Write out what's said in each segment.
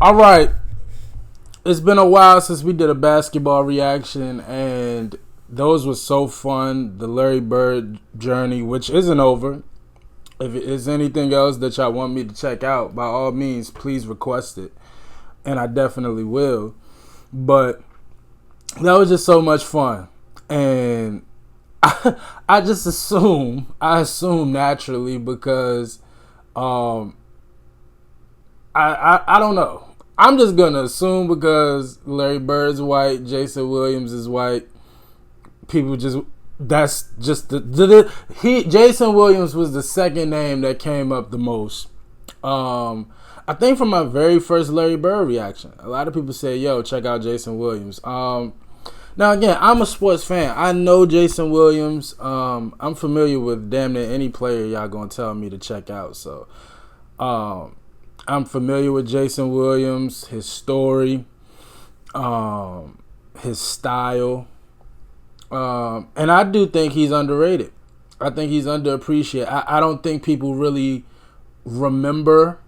All right. It's been a while since we did a basketball reaction, and those were so fun. The Larry Bird journey, which isn't over. If it is anything else that y'all want me to check out, by all means, please request it. And I definitely will. But that was just so much fun. And I just I assume naturally because um, I don't know. I'm just gonna assume because Larry Bird's white, Jason Williams is white. People just that's just he Jason Williams was the second name that came up the most. I think from my very first Larry Bird reaction, a lot of people say, "Yo, check out Jason Williams." Now again, I'm a sports fan. I know Jason Williams. I'm familiar with damn near any player y'all gonna tell me to check out. So, I'm familiar with Jason Williams, his story, his style, and I do think he's underrated. I think he's underappreciated. I don't think people really remember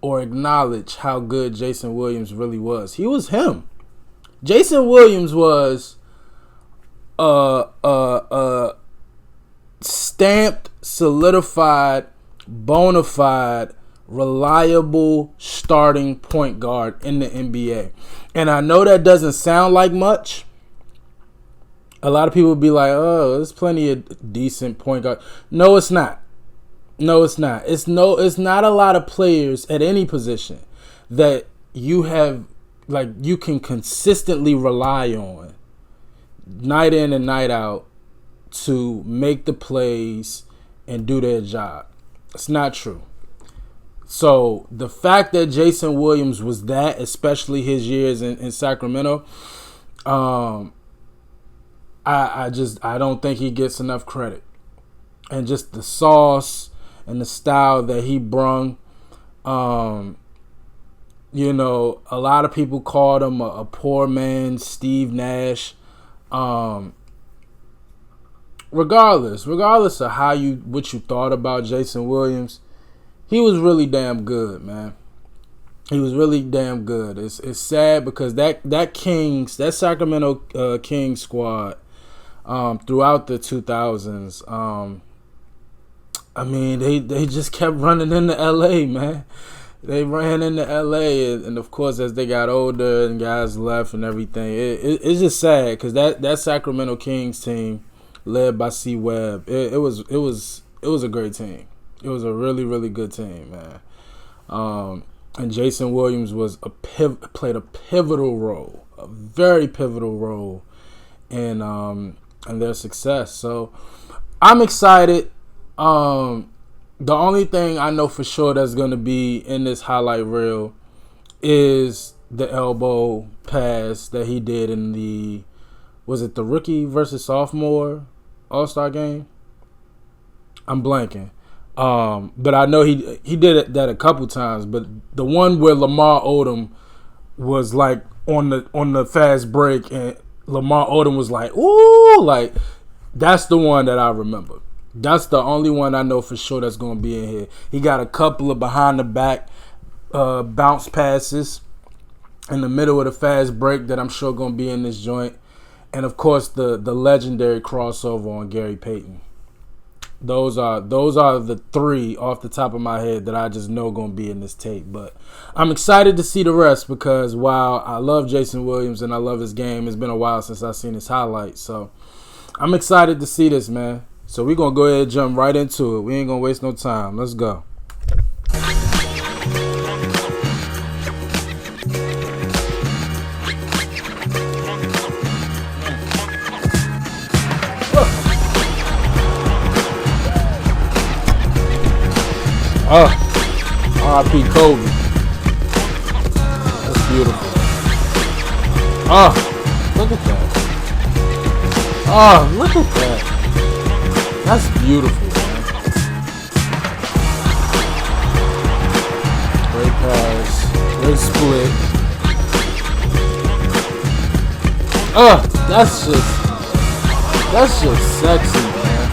or acknowledge how good Jason Williams really was. He was him. Jason Williams was a stamped, solidified, bona fide, reliable starting point guard in the NBA. And I know that doesn't sound like much. A lot of people will be like, oh, there's plenty of decent point guard. No, it's not. No, it's not. It's not a lot of players at any position that you have like you can consistently rely on night in and night out to make the plays and do their job. It's not true. So the fact that Jason Williams was that, especially his years in Sacramento, I don't think he gets enough credit. And just the sauce and the style that he brung. A lot of people called him a poor man Steve Nash. Regardless of what you thought about Jason Williams, he was really damn good, man. He was really damn good. It's sad because that Sacramento Kings squad throughout the 2000s, they just kept running into LA, man. They ran into LA, and of course, as they got older and guys left and everything, it's just sad because that Sacramento Kings team, led by C. Webb, it was a great team. It was a really, really good team, man. And Jason Williams played a pivotal role, a very pivotal role in their success. So I'm excited. The only thing I know for sure that's going to be in this highlight reel is the elbow pass that he did in the rookie versus sophomore All-Star game? I'm blanking. But I know he did that a couple times. But the one where Lamar Odom was like on the fast break and Lamar Odom was like, ooh, like that's the one that I remember. That's the only one I know for sure that's going to be in here. He got a couple of behind the back bounce passes in the middle of the fast break that I'm sure going to be in this joint. And of course the legendary crossover on Gary Payton. Those are the three off the top of my head that I just know going to be in this tape. But I'm excited to see the rest because while I love Jason Williams and I love his game, it's been a while since I've seen his highlights. So I'm excited to see this, man. So we're going to go ahead and jump right into it. We ain't going to waste no time. Let's go. R.I.P. Kobe. That's beautiful. Look at that. Look at that. That's beautiful, man. Great pass. Great split. That's just sexy, man.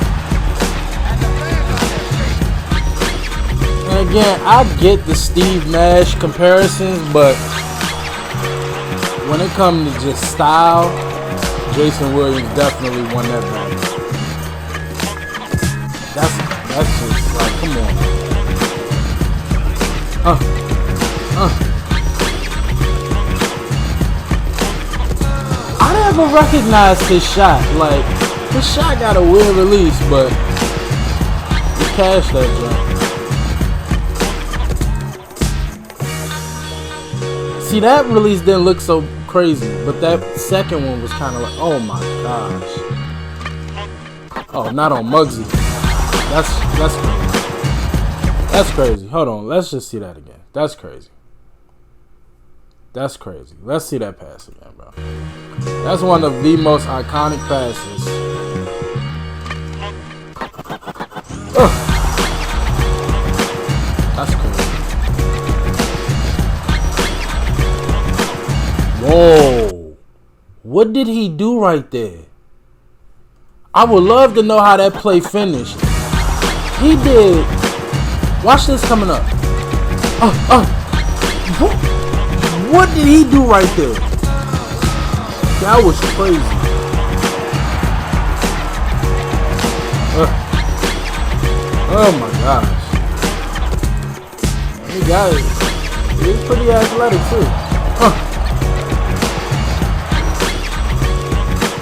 And again, I get the Steve Nash comparisons, but when it comes to just style, Jason Williams definitely won that battle. That's just like, come on. I never recognized his shot. Like, his shot got a weird release, but he cashed that jump. See, that release didn't look so crazy, but that second one was kind of like, oh my gosh. Oh, not on Muggsy. That's crazy. That's crazy. Hold on, let's just see that again. That's crazy. That's crazy. Let's see that pass again, bro. That's one of the most iconic passes. That's crazy. Whoa. What did he do right there? I would love to know how that play finished. He did. Watch this coming up. What did he do right there? That was crazy. Oh my gosh. He got it. He's pretty athletic too.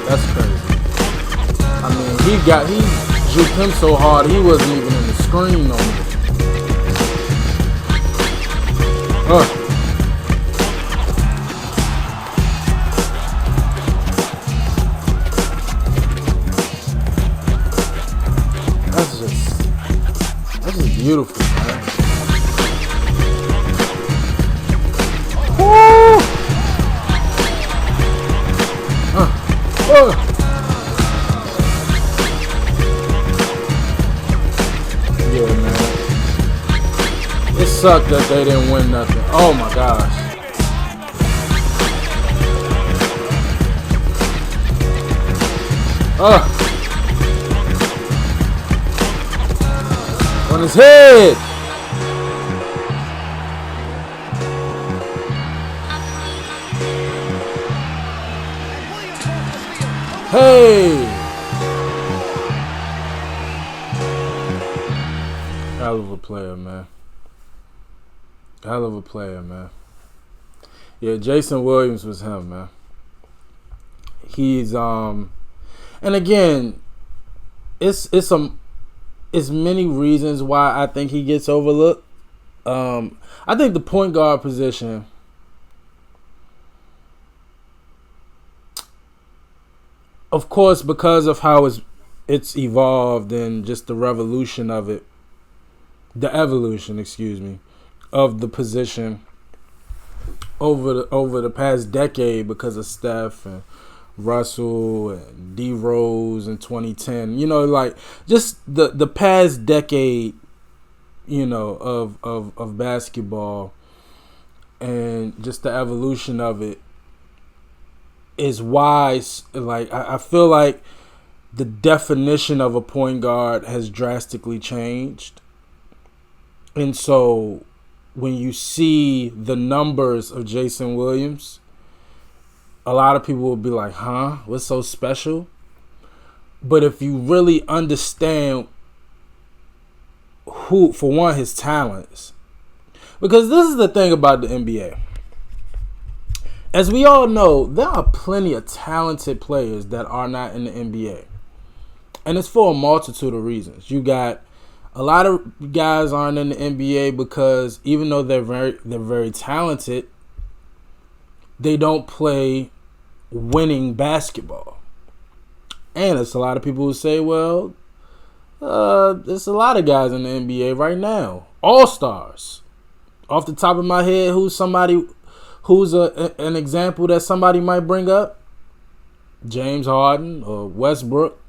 That's crazy. I mean, he juked him so hard he wasn't even in the screen no more. That's just beautiful, man. Woo! Yeah, man. It sucked that they didn't win nothing. Oh my gosh. On his head. Hey. Hell of a player, man. Hell of a player, man. Yeah, Jason Williams was him, man. He's and again, it's many reasons why I think he gets overlooked. I think the point guard position, of course, because of how it's evolved and just the revolution of it, the evolution, excuse me, of the position over the past decade because of Steph and Russell and D Rose in 2010, you know, like just the past decade, you know, of basketball and just the evolution of it is why, like, I feel like the definition of a point guard has drastically changed. And so when you see the numbers of Jason Williams, a lot of people will be like, huh? What's so special? But if you really understand who, for one, his talents. Because this is the thing about the NBA. As we all know, there are plenty of talented players that are not in the NBA. And it's for a multitude of reasons. You got a lot of guys aren't in the NBA because even though they're very talented, they don't play winning basketball. And it's a lot of people who say, well, there's a lot of guys in the NBA right now, all-stars. Off the top of my head, who's an example that somebody might bring up? James Harden or Westbrook.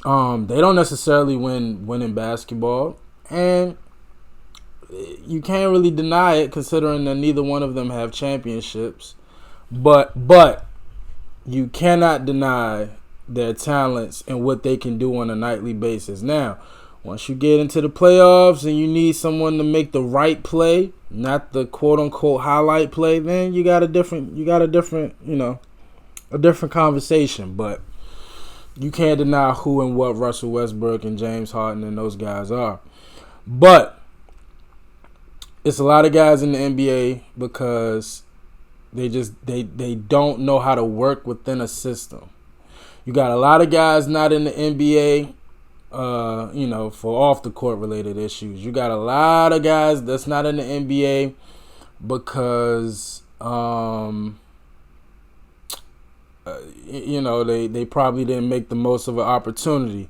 They don't necessarily win in basketball, and you can't really deny it considering that neither one of them have championships. But you cannot deny their talents and what they can do on a nightly basis. Now, Once you get into the playoffs and you need someone to make the right play, not the quote unquote highlight play, then you got a different, a different conversation. But you can't deny who and what Russell Westbrook and James Harden and those guys are. But it's a lot of guys in the NBA because they don't know how to work within a system. You got a lot of guys not in the NBA, for off the court related issues. You got a lot of guys that's not in the NBA because they probably didn't make the most of an opportunity.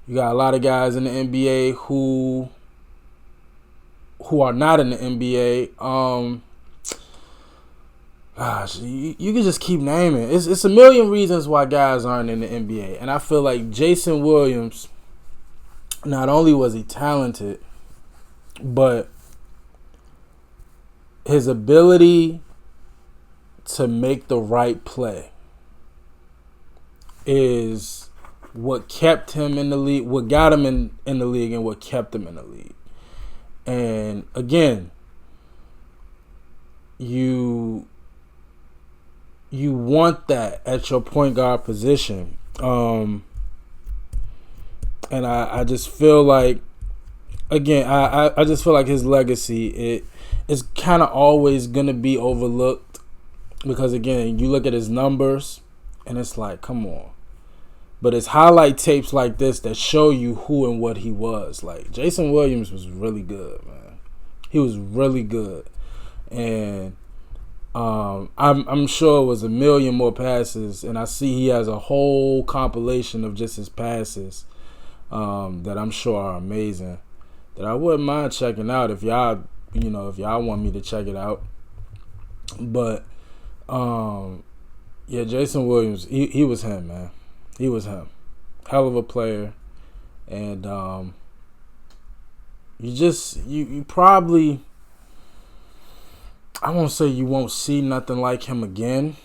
You got a lot of guys in the NBA who are not in the NBA. Gosh, you can just keep naming. It's a million reasons why guys aren't in the NBA. And I feel like Jason Williams, not only was he talented, but his ability to make the right play is what kept him in the league, what got him in the league, and what kept him in the league. And again, you want that at your point guard position. And I just feel like, again, I just feel like his legacy is kind of always going to be overlooked because, again, you look at his numbers and it's like, come on. But it's highlight tapes like this that show you who and what he was. Like, Jason Williams was really good, man. He was really good. And I'm sure it was a million more passes, and I see he has a whole compilation of just his passes that I'm sure are amazing, that I wouldn't mind checking out if y'all want me to check it out. But Jason Williams, he was him, man. He was him. Hell of a player. And you probably, I won't say you won't see nothing like him again.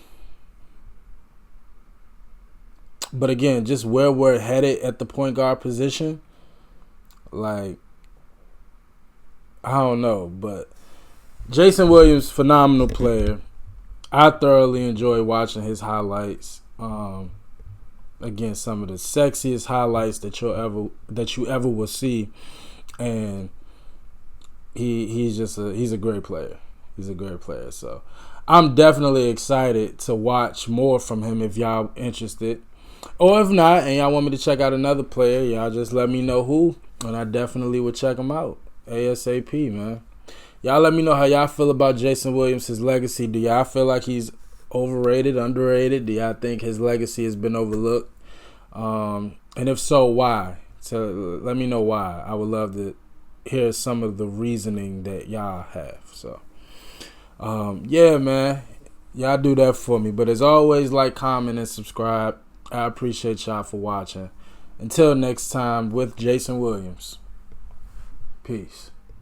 But again, just where we're headed at the point guard position, like, I don't know. But Jason Williams, phenomenal player. I thoroughly enjoy watching his highlights. Again, some of the sexiest highlights that you ever will see. And he's a great player. He's a great player. So I'm definitely excited to watch more from him if y'all interested. Or if not, and y'all want me to check out another player, y'all just let me know who, and I definitely would check him out. ASAP, man. Y'all let me know how y'all feel about Jason Williams, his legacy. Do y'all feel like he's overrated, underrated? Do y'all think his legacy has been overlooked? And if so, why? So let me know why. I would love to hear some of the reasoning that y'all have. So man, y'all do that for me. But as always, like, comment, and subscribe. I appreciate y'all for watching. Until next time, with Jason Williams. Peace.